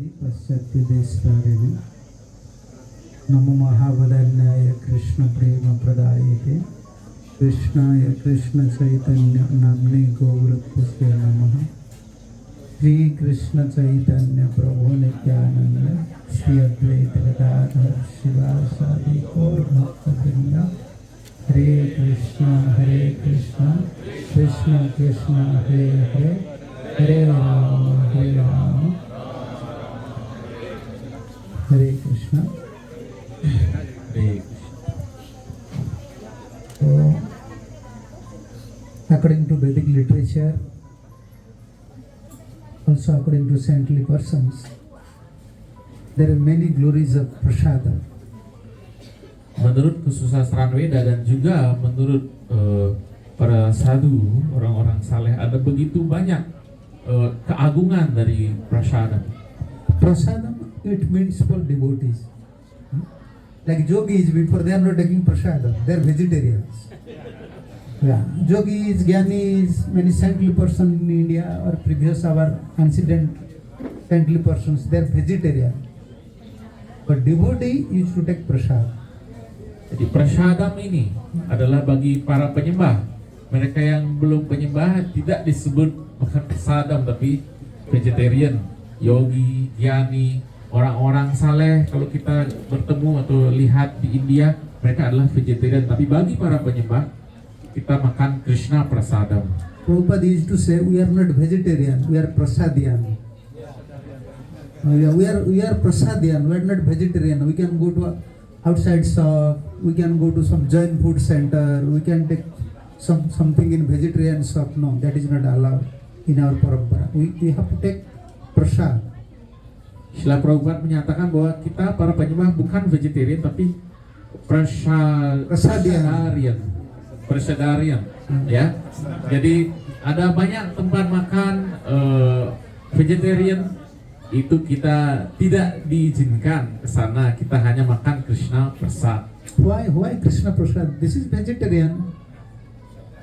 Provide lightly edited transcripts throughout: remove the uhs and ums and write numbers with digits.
आदि पश्चात्य देशकारिणि नमो महावदन्याय कृष्ण प्रेम प्रदायते कृष्णाय कृष्ण चैतन्य नाम्ने गौरत्वस्य नमः। श्री कृष्ण चैतन्य प्रभु नित्यानंद श्री अद्वैत गदाधर शिवासादि गौर भक्तवृंद। हरे कृष्ण कृष्ण कृष्ण हरे हरे हरे राम हरे Krishna. So, according to Vedic literature, also according to saintly persons, there are many glories of prasada. Menurut kesusastraan Weda dan juga menurut para sadhu, orang-orang saleh, ada begitu banyak keagungan dari prasada. Prasadam, it means for devotees. Like yogis, before they are not taking prasadam, they are vegetarians. Yeah, yogis, gyanis, many saintly persons in India or previous our ancient saintly persons, they are vegetarian. But devotee used to take prasad. Jadi prasadam ini adalah bagi para penyembah. Mereka yang belum penyembah tidak disebut bukan prasadam tapi vegetarian. Yogi, gyani, orang-orang saleh kalau kita bertemu atau lihat di India, mereka adalah vegetarian. Tapi bagi para penyembah, kita makan Krishna prasadam. Prabhupada used to say, we are not vegetarian, we are prasadian. We are prasadian, we are not vegetarian. We can go to outside shop, we can go to some Jain food center, we can take something in vegetarian shop. No, that is not allowed in our parampara. We have to take prasad. Srila Prabhupada menyatakan bahwa kita para penyembah bukan vegetarian tapi prasadarian. Ya. Jadi ada banyak tempat makan vegetarian, itu kita tidak diizinkan ke sana. Kita hanya makan Krishna prasad. Why Krishna prasad? This is vegetarian.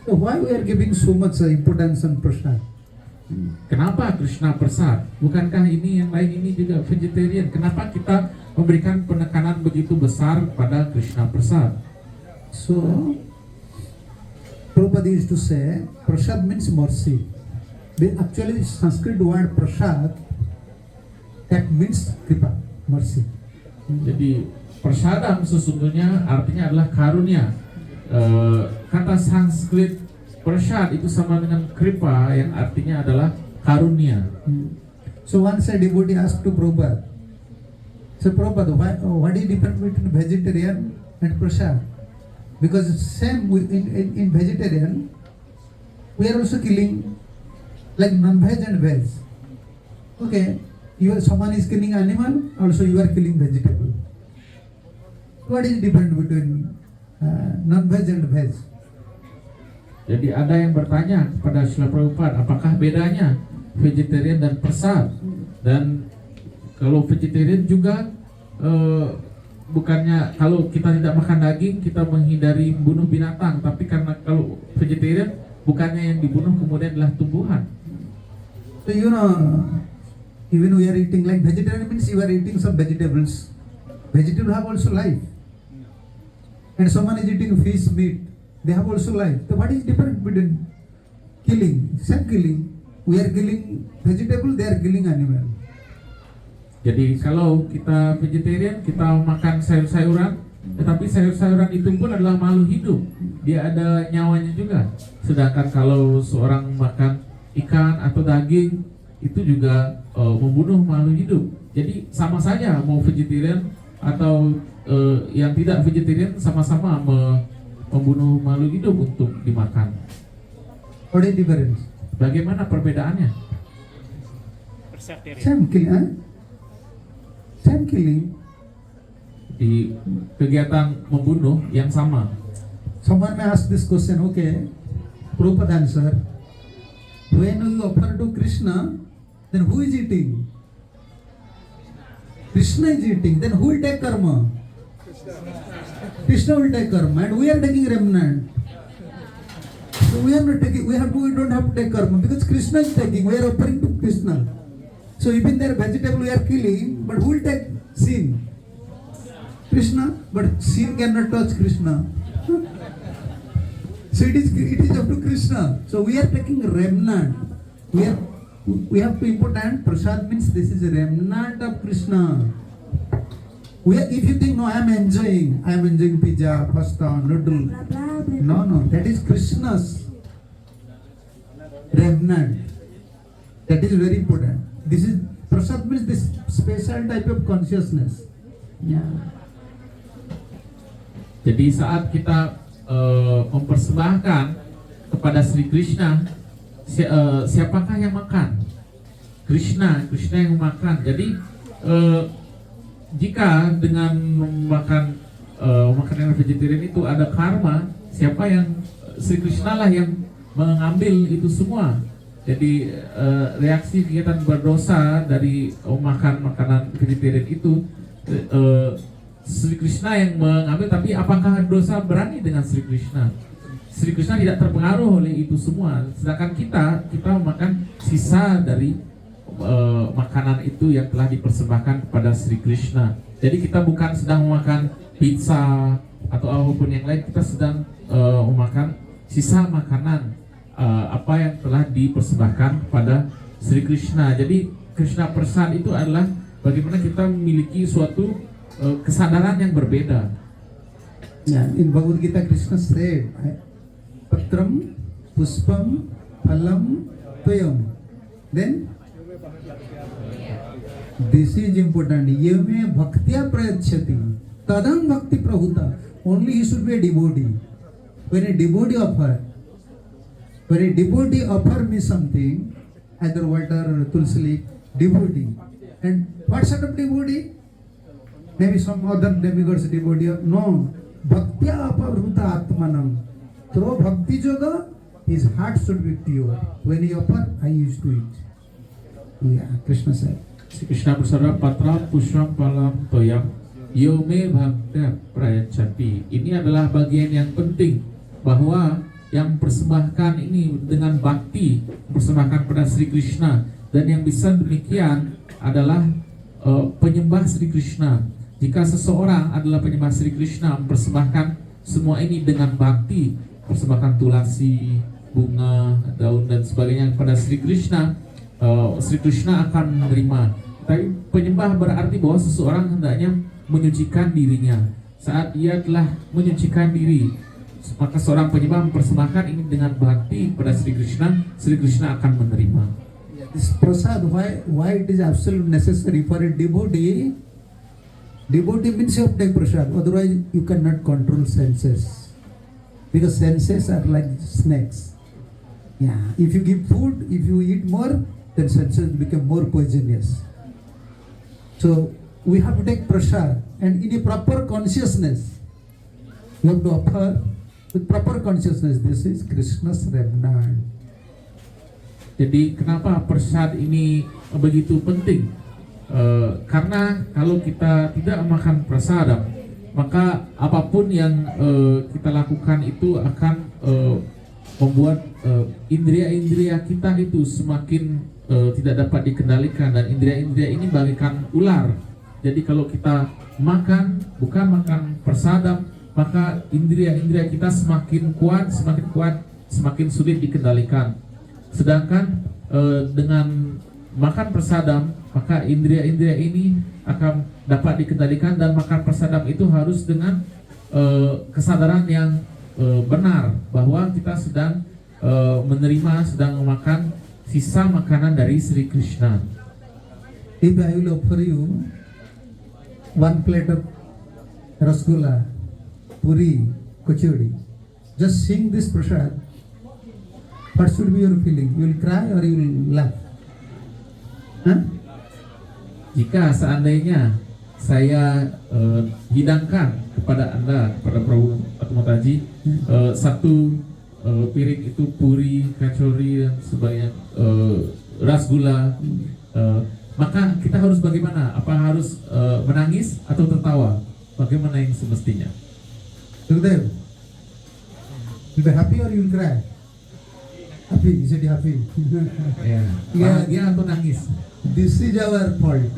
So why we are giving so much importance on prasad? Kenapa Krishna prasad? Bukankah ini yang lain ini juga vegetarian? Kenapa kita memberikan penekanan begitu besar pada Krishna prasad? So Prabhupada used to say, prasad means mercy. Actually, Sanskrit word prasad, that means kripa, mercy. Jadi prasadam sesungguhnya artinya adalah karunia. Kata Sanskrit prasad itu sama dengan kripa yang artinya adalah karunia. So once a devotee asked to Prabhupada, so Prabhupada, what is the difference between vegetarian and prasad? Because same in vegetarian, we are also killing like non-veg and veg. Okay, someone is killing animal, also you are killing vegetable. What is the difference between non-veg and veg? Jadi ada yang bertanya kepada Srila Prabhupada, apakah bedanya vegetarian dan prasad? Dan kalau vegetarian juga bukannya kalau kita tidak makan daging kita menghindari bunuh binatang, tapi karena kalau vegetarian bukannya yang dibunuh kemudian adalah tumbuhan. So even we are eating like vegetarian means you are eating some vegetables. Vegetables have also life. And someone is eating fish, meat. They have also life. So what is different between killing? Same killing. We are killing vegetable, they are killing animal. Jadi kalau kita vegetarian, kita makan sayur-sayuran, tetapi sayur-sayuran itu pun adalah makhluk hidup. Dia ada nyawanya juga. Sedangkan kalau seorang makan ikan atau daging, itu juga membunuh makhluk hidup. Jadi sama saja mau vegetarian atau yang tidak vegetarian sama-sama membunuh makhluk hidup untuk dimakan. What is difference? Bagaimana perbedaannya? Same killing, Same killing. Di kegiatan membunuh yang sama. Someone may ask this question, okay, Prabhupada answer. When you offer to Krishna, then who is eating? Krishna is eating, then who will take karma? Krishna will take karma, and we are taking remnant. So we are not taking. We don't have to take karma because Krishna is taking. We are offering to Krishna. So even their vegetable we are killing, but who will take sin? Krishna, but sin cannot touch Krishna. So it is up to Krishna. So we are taking remnant. We have to important. Prasad means this is a remnant of Krishna. If you think, no, I am enjoying pizza, pasta, noodle. No, that is Krishna's remnant. That is very important. This is prasad means this special type of consciousness. Yeah. Jadi saat kita mempersembahkan kepada Sri Krishna, siapakah yang makan? Krishna yang makan. Jadi jika dengan memakan makanan vegetarian itu ada karma, siapa yang Sri Krishna lah yang mengambil itu semua. Jadi reaksi kegiatan berdosa dari makan makanan vegetarian itu Sri Krishna yang mengambil, tapi apakah dosa berani dengan Sri Krishna? Sri Krishna tidak terpengaruh oleh itu semua. Sedangkan kita memakan sisa dari makanan itu yang telah dipersembahkan kepada Sri Krishna. Jadi kita bukan sedang memakan pizza atau apapun yang lain, kita sedang memakan sisa makanan apa yang telah dipersembahkan kepada Sri Krishna. Jadi Krishna Prasad itu adalah bagaimana kita memiliki suatu kesadaran yang berbeda. Yeah, in Bhagavad Gita Krishna said, Patram, Puspam, Phalam, Toyam. Then this is important. Yame bhaktya prayachati. Tadam bhakti prahuta. Only he should be a devotee. When a devotee offer me something, either water or tulsi leaf, devotee. And what sort of devotee? Maybe some other demigods devotee. No. Bhaktya aparhuta atmanam. Through bhakti yoga, his heart should be pure. When he offer, I used to eat. Yeah, Krishna said. Krishna bersabda, Patra Pushram Palam Toyam Yome Bhakta Prayachati. Ini adalah bagian yang penting, bahwa yang persembahkan ini dengan bakti, persembahkan pada Sri Krishna, dan yang bisa demikian adalah penyembah Sri Krishna. Jika seseorang adalah penyembah Sri Krishna, mempersembahkan semua ini dengan bakti, persembahkan tulasi, bunga, daun dan sebagainya kepada Sri Krishna, Sri Krishna akan menerima. Tapi penyembah berarti bahwa seseorang hendaknya menyucikan dirinya. Saat ia telah menyucikan diri, maka seorang penyembah mempersembahkan ini dengan bakti kepada Sri Krishna akan menerima. This prasad, why it is absolutely necessary for a devotee? Devotee means you have to take prasad, otherwise you cannot control senses. Because senses are like snakes. Yeah, if you give food, if you eat more, then senses become more poisonous. So we have to take prasad, and in a proper consciousness, you have to offer with proper consciousness. This is Krishna's remnant. Jadi kenapa prasad ini begitu penting? Karena kalau kita tidak makan prasadam, maka apapun yang kita lakukan itu akan membuat indria-indria kita itu semakin tidak dapat dikendalikan, dan indria-indria ini bagaikan ular. Jadi kalau kita bukan makan prasadam, maka indria-indria kita semakin kuat, semakin sulit dikendalikan. Sedangkan dengan makan prasadam, maka indria-indria ini akan dapat dikendalikan, dan makan prasadam itu harus dengan kesadaran yang benar bahwa kita sedang sedang memakan sisa makanan dari Sri Krishna. If I will offer you one plate of rasgulla, puri, kachori, just sing this prasad, what should be your feeling? You will cry or you will laugh? Huh? Jika seandainya saya hidangkan kepada Anda, kepada Prabu Atmataji, satu piring itu puri, kachori dan sebagainya, rasgula, maka kita harus bagaimana? Apa harus menangis atau tertawa? Bagaimana yang semestinya? Sukhdev, you will be happy or you will cry? happy, you said happy. Ya, bahagia atau nangis? This is our fault.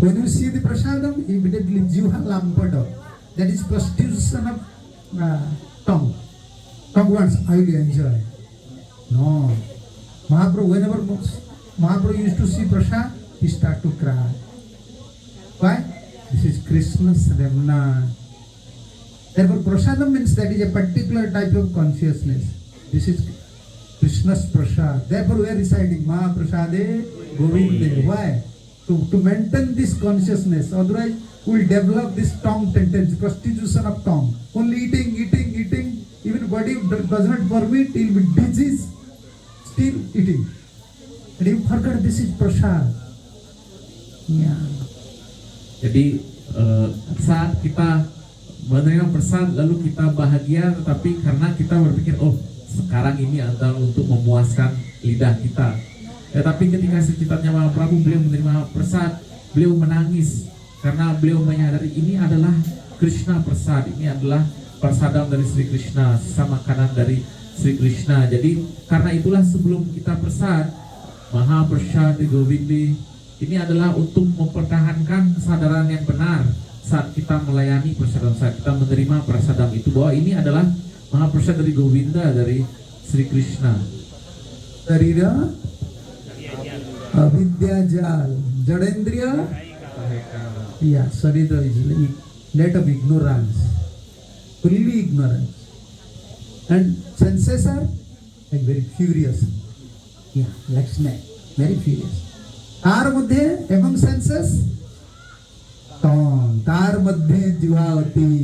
When you see the prasadam, immediately jiva lampada. That is prostitution of tongue. Tongue wants, I will enjoy. No. Mahaprabhu, whenever Mahaprabhu used to see prasad, he start to cry. Why? This is Krishna's remnant. Therefore, prasadam means that is a particular type of consciousness. This is Krishna's prasad. Therefore, we are reciting Mahaprasade Govinde. Why? To maintain this consciousness. Otherwise, we will develop this tongue tendency, prostitution of tongue. Only eating. Even body does not permit, it will be disease. Still eating. And you forget this is prasad. Yeah. Jadi saat kita menerima prasad lalu kita bahagia, tetapi karena kita berpikir, oh sekarang ini adalah untuk memuaskan lidah kita. Tapi ketika sekitarnya Mahaprabhu, beliau menerima prasad, beliau menangis karena beliau menyadari ini adalah Krishna prasad, ini adalah prasadam dari Sri Krishna, sisa makanan dari Sri Krishna. Jadi karena itulah sebelum kita prasad, Mahaprasad Govinde, ini adalah untuk mempertahankan kesadaran yang benar saat kita melayani prasadam, saat kita menerima prasadam itu, bahwa ini adalah Mahaprasad dari Govinda, dari Sri Krishna. Sarira Avidyajal Jadendriya. Yeah, Sarira is net of ignorance, fully ignorance. And senses are like very furious. Yeah, like snake, very furious. तार मध्ये among senses तार मध्ये जीवावती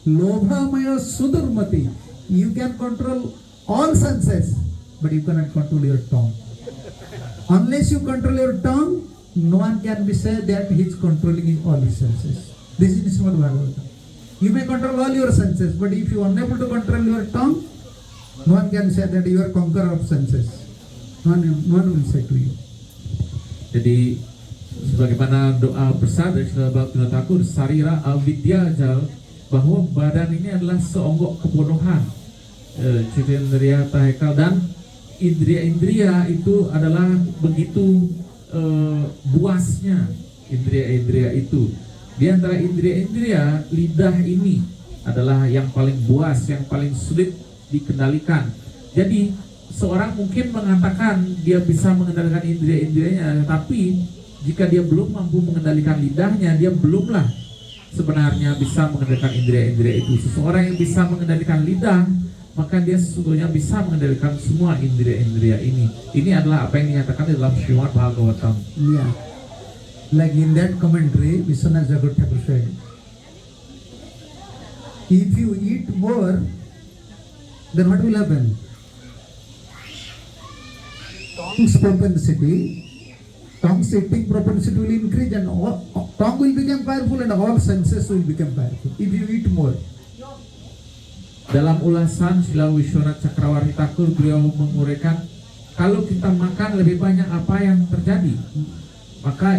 लोभमय सुदुर्मति. You can control all senses, but you cannot control your tongue. Unless you control your tongue, no one can be said that he is controlling all his senses. This is Srimad Bhagavatam. You may control all your senses, but if you are unable to control your tongue, no one can say that you are conqueror of senses. No one will say to you. Jadi sebagaimana doa prasad dari Srila Bhaktivinoda Thakur, sarira avidya jal, bahwa badan ini adalah seonggok kebodohan, citendriya tahekal, dan indria-indria itu adalah begitu buasnya indria-indria itu. Di antara indria-indria, lidah ini adalah yang paling buas, yang paling sulit dikendalikan. Jadi seorang mungkin mengatakan dia bisa mengendalikan indria-indrianya, tapi jika dia belum mampu mengendalikan lidahnya, dia belumlah sebenarnya bisa mengendalikan indria-indria itu. Seseorang yang bisa mengendalikan lidah, maka dia sesungguhnya bisa mengendalikan semua indria-indria ini. Ini adalah apa yang dinyatakan di dalam Srimad Bhagavatam. Yeah. Like in that commentary, Vishwanath Jagat Thakur said, if you eat more, then what will happen? Tongue's eating propensity will increase, and tongue will become powerful, and all senses will become powerful if you eat more. Dalam ulasan Srila Vishwanath Chakravarti Thakur, beliau menguraikan, kalau kita makan lebih banyak, apa yang terjadi? Maka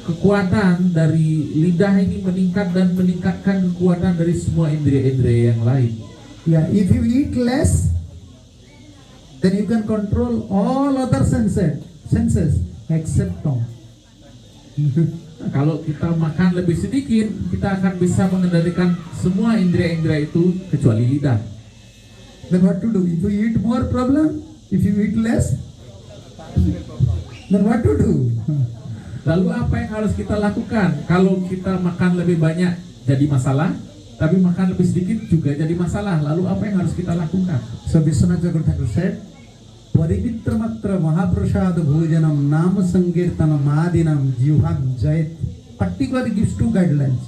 kekuatan dari lidah ini meningkat dan meningkatkan kekuatan dari semua indria-indria yang lain. Yeah, if you eat less, then you can control all other senses except tongue. Kalau kita makan lebih sedikit, kita akan bisa mengendalikan semua indera-indera itu kecuali lidah. Then what to do? If you eat more, problem. If you eat less, then what to do? Lalu apa yang harus kita lakukan? Kalau kita makan lebih banyak jadi masalah, tapi makan lebih sedikit juga jadi masalah. Lalu apa yang harus kita lakukan? So Vishwanath Jagat Thakur said, Parivitra matra mahaprasad bhojanam nama sankirtanam adinam jivham jayat. Particularly gives two guidelines.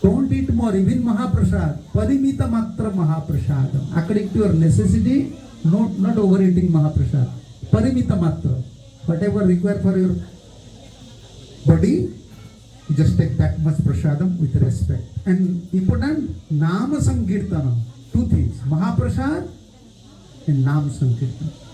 Don't eat more, even mahaprasad. Parimita matra mahaprasadam. According to your necessity, not overeating mahaprasad. Parimita matra. Whatever required for your body, you just take that much prasadam with respect. And important, nama sankirtanam. Two things, mahaprasad and nama sankirtanam.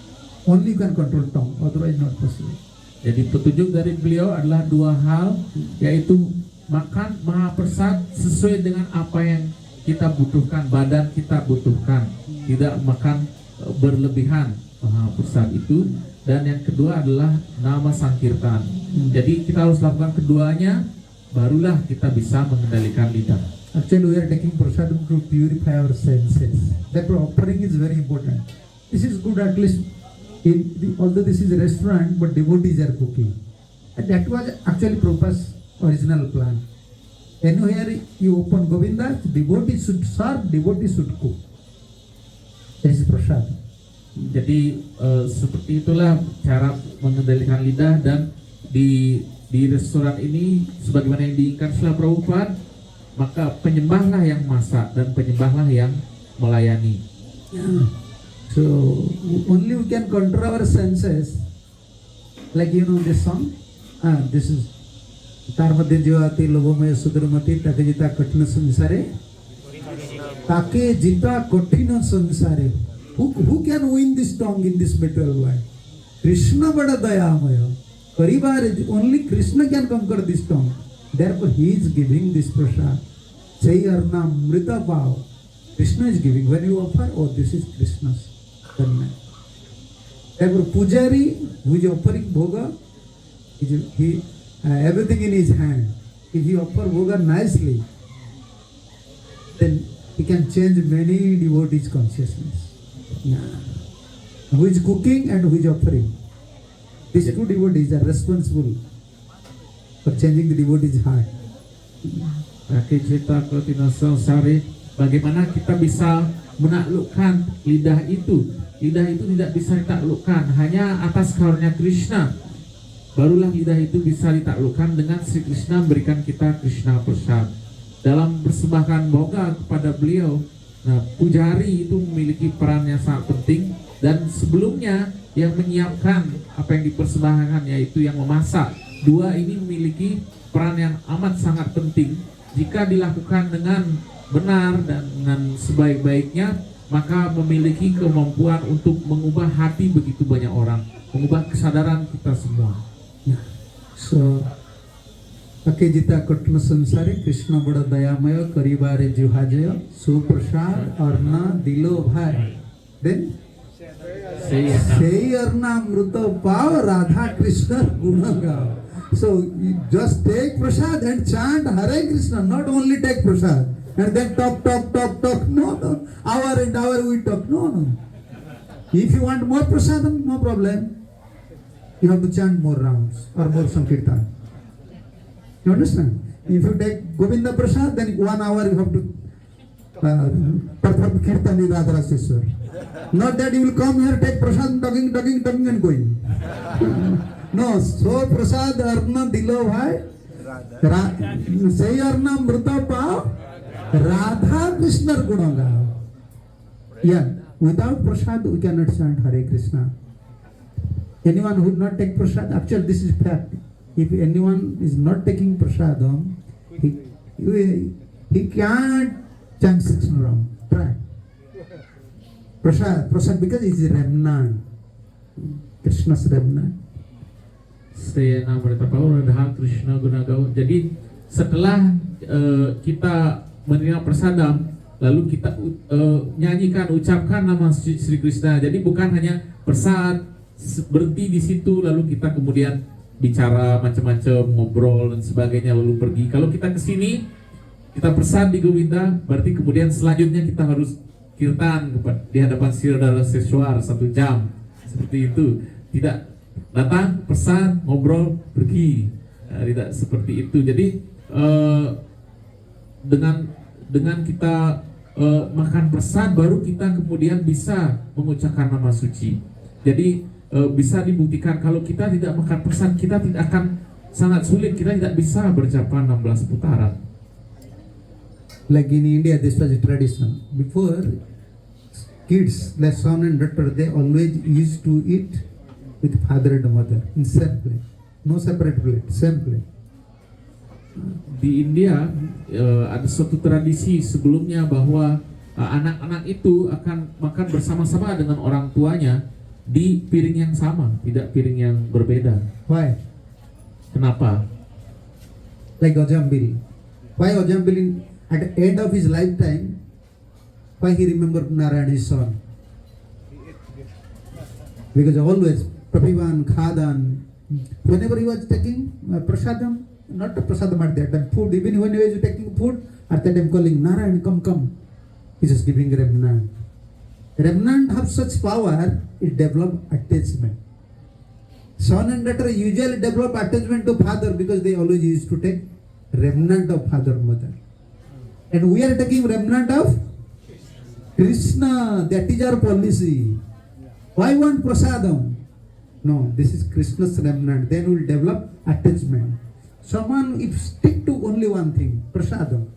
Only you can control tongue, otherwise not possible. Jadi petunjuk dari beliau adalah dua hal, yaitu makan mahaprasad sesuai dengan apa yang kita butuhkan, badan kita butuhkan. Tidak makan berlebihan Mahaprasad itu. Dan yang kedua adalah nama Sankirtan. Jadi kita harus lakukan keduanya, barulah kita bisa mengendalikan lidah. Actually, we are taking prasadam to purify our senses. That offering is very important. This is good, at least, although this is a restaurant, but devotees are cooking. And that was actually Prabhupada's original plan. Anywhere you open Govinda, devotees should serve, devotees should cook. That is prasad. Jadi seperti itulah cara mengendalikan lidah, dan di restoran ini sebagaimana yang diinginkan Srila Prabhupada, maka penyembahlah yang masak dan penyembahlah yang melayani. So only we can control our senses, like you know this song. This is Tarmade Jyoti Lobomaya Sudramati Take Jita Katina Sansare. Take Jita Katina Sansare. Who can win this tongue in this material world? Krishna Bada Dayamaya. Parivar, only Krishna can conquer this tongue. Therefore, he is giving this prasad. Say Arna Mrita Bhav. Krishna is giving. When you offer, oh, this is Krishna's. Therefore, Pujari, who is offering bhoga, everything in his hand. If he offer bhoga nicely, then he can change many devotees' consciousness. Yeah. Who is cooking and who is offering? These two devotees are responsible for changing the devotee's heart. Pakai cerita Katina Sansare, bagaimana kita bisa menaklukkan lidah itu. Lidah itu tidak bisa ditaklukkan hanya atas karunia Krishna. Barulah lidah itu bisa ditaklukkan dengan Sri Krishna memberikan kita Krishna Prasad. Dalam persembahkan boga kepada beliau, nah, pujari itu memiliki peran yang sangat penting, dan sebelumnya yang menyiapkan apa yang dipersembahkan, yaitu yang memasak. Dua ini memiliki peran yang amat sangat penting. Jika dilakukan dengan benar dan dengan sebaik-baiknya, maka memiliki kemampuan untuk mengubah hati begitu banyak orang, mengubah kesadaran kita semua. So, Ake Jita Katina Sansare, Krishna Bada Dayamaya, Karibare Juhajaya, Suprasad Arna Dilo Bhai. Then, Sei Arna Mruta Pav Radha Krishna Gunaga. So, you just take prasad and chant Hare Krishna, not only take prasad and then talk. No. Hour and hour we talk. No. If you want more prasadam, no problem. You have to chant more rounds or more sankirtan. You understand? If you take Govinda Prasad, then 1 hour you have to perform kirtan in Radharaseswar. Not that you will come here, take prasad, talking and going. No, so prasad arna dilo bhai, say arna mrita pav, Radha Krishna gunaga. Yeah, without prasad we cannot chant Hare Krishna. Anyone who would not take prasad, actually this is fact. If anyone is not taking prasadam, he can't chant 6 rounds. Try. Prasad because it is remnant. Krishna's remnant. Sena Mritapaur Radha Krishna Gunagawa. Jadi setelah kita menerima prasadam, lalu kita nyanyikan, ucapkan nama Sri Krishna. Jadi bukan hanya prasad berhenti di situ, lalu kita kemudian bicara macam-macam, ngobrol dan sebagainya, lalu pergi. Kalau kita kesini, kita prasad di Govinda, berarti kemudian selanjutnya kita harus kirtan di hadapan Sri Radharaseswar 1 jam, seperti itu. Tidak datang, pesan, ngobrol, pergi. Tidak seperti itu. Jadi dengan kita makan prasad, baru kita kemudian bisa mengucapkan nama suci. Jadi bisa dibuktikan kalau kita tidak makan prasad, kita tidak akan, sangat sulit, kita tidak bisa berjapa 16 putaran. Like in India, this was a tradition. Before, kids, like son and daughter, they always used to eat with father and mother in same plate. No separate plate, same plate. Di India ada suatu tradisi sebelumnya bahwa anak-anak itu akan makan bersama-sama dengan orang tuanya di piring yang sama, tidak piring yang berbeda. Why? Kenapa? Like Ojambil. Why Ojambil at the end of his lifetime, why he remembered Narayan his son? Because always Prabhivan, Khadan, whenever he was taking prasadam, not the prasadam at that time, food, even when he was taking food, at that time calling Narayan, come. He is giving remnant. Remnant have such power, it develop attachment. Son and daughter usually develop attachment to father because they always used to take remnant of father, mother. And we are taking remnant of Krishna. That is our policy. Why want prasadam? No, this is Krishna's remnant. Then we will develop attachment. Someone, if stick to only one thing, prasadam,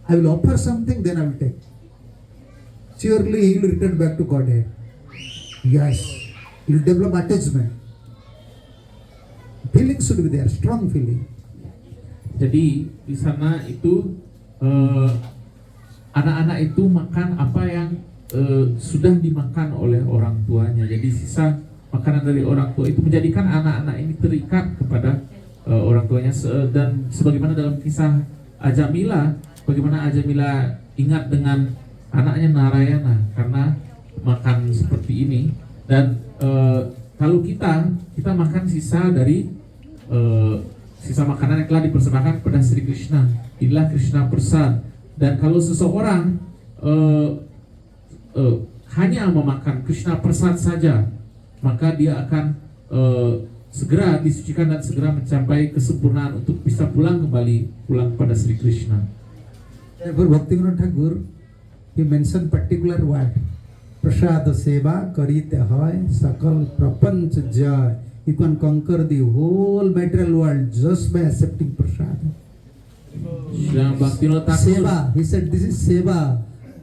I will offer something, then I will take. Surely he will return back to Godhead. Yes, he will develop attachment. Feeling should be there, strong feeling. Jadi di sana itu anak-anak itu makan apa yang sudah dimakan oleh orang tuanya. Jadi sisa makanan dari orang tua itu menjadikan anak-anak ini terikat kepada orang tuanya. Dan sebagaimana dalam kisah Ajamila, bagaimana Ajamila ingat dengan anaknya Narayana karena makan seperti ini. Dan kalau kita makan sisa dari sisa makanan yang telah dipersembahkan kepada Sri Krishna, inilah Krishna Prasad. Dan kalau seseorang hanya memakan Krishna Prasad saja, maka dia akan segera disucikan dan segera mencapai kesempurnaan untuk bisa pulang kepada Sri Krishna. Therefore, Bhaktivinoda Thakur, he mentioned particular word. Prasad seva karite hoy sakal prapanch jay. You can conquer the whole material world just by accepting prasad. Seva, he said this is seva.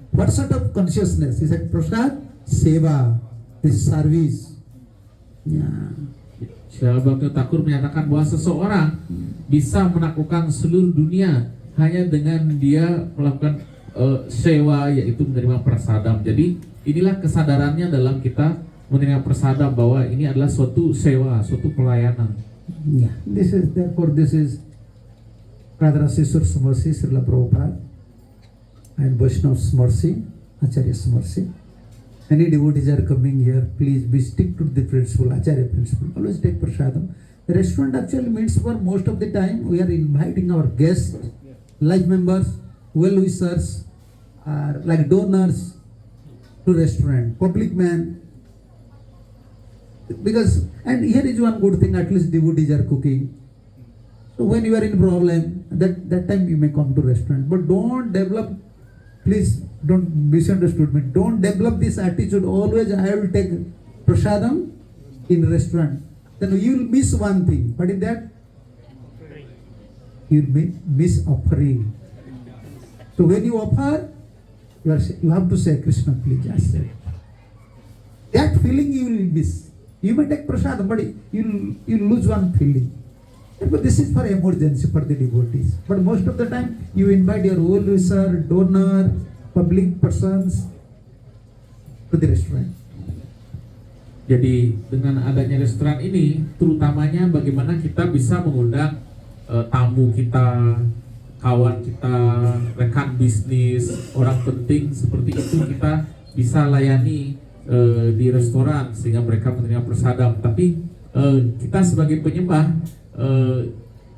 What sort of consciousness? He said prasad, seva. This is service. Yeah. Srila Bhaktivinoda Thakur menyatakan bahwa seseorang bisa menaklukkan seluruh dunia hanya dengan dia melakukan sewa, yaitu menerima prasadam. Jadi inilah kesadarannya dalam kita menerima prasadam bahwa ini adalah suatu sewa, suatu pelayanan. Yeah, this is Radharasi Sur's mercy, Srila Prabhupada, and Vaishnav's mercy, Acharya's mercy. Any devotees are coming here, please be stick to the principle, Acharya principle. Always take prasadam. The restaurant actually means for most of the time we are inviting our guests, life members, well-wishers, like donors to restaurant, public man. Because, and here is one good thing, at least devotees are cooking. So when you are in problem, that time you may come to restaurant. But don't develop, please don't misunderstood me. Don't develop this attitude. Always I will take prasadam in restaurant. Then you will miss one thing. What is that? You will miss offering. So when you offer, you have to say, Krishna, please just say. That feeling you will miss. You may take prasadam, but you lose one feeling. But this is for emergency for the devotees. But most of the time, you invite your well-wisher, donor, public persons to the restaurant. Jadi dengan adanya restoran ini, terutamanya bagaimana kita bisa mengundang tamu kita, kawan kita, rekan bisnis, orang penting seperti itu kita bisa layani di restoran sehingga mereka menerima prasadam. Tapi kita sebagai penyembah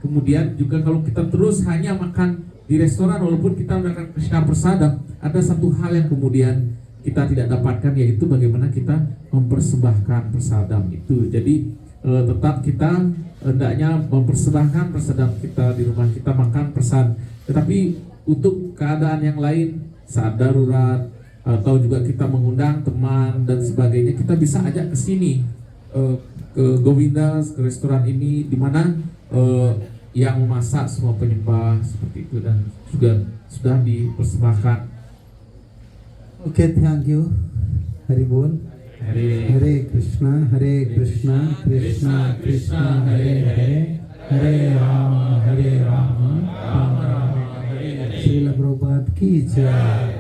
kemudian juga kalau kita terus hanya makan di restoran walaupun kita mendapatkan Krishna prasadam, ada satu hal yang kemudian kita tidak dapatkan, yaitu bagaimana kita mempersembahkan prasadam itu. Jadi tetap kita hendaknya mempersembahkan prasadam kita di rumah kita, makan prasad. Tetapi untuk keadaan yang lain, saat darurat atau juga kita mengundang teman dan sebagainya, kita bisa ajak ke sini, ke Govinda, ke restoran ini, di mana yang memasak semua penyembah seperti itu dan juga sudah dipersembahkan. Okay, thank you. Hari Bol. Hare Krishna, Krishna Krishna, Hare Hare, Hare Rama, Rama Rama, Srila Prabhupada ki jai.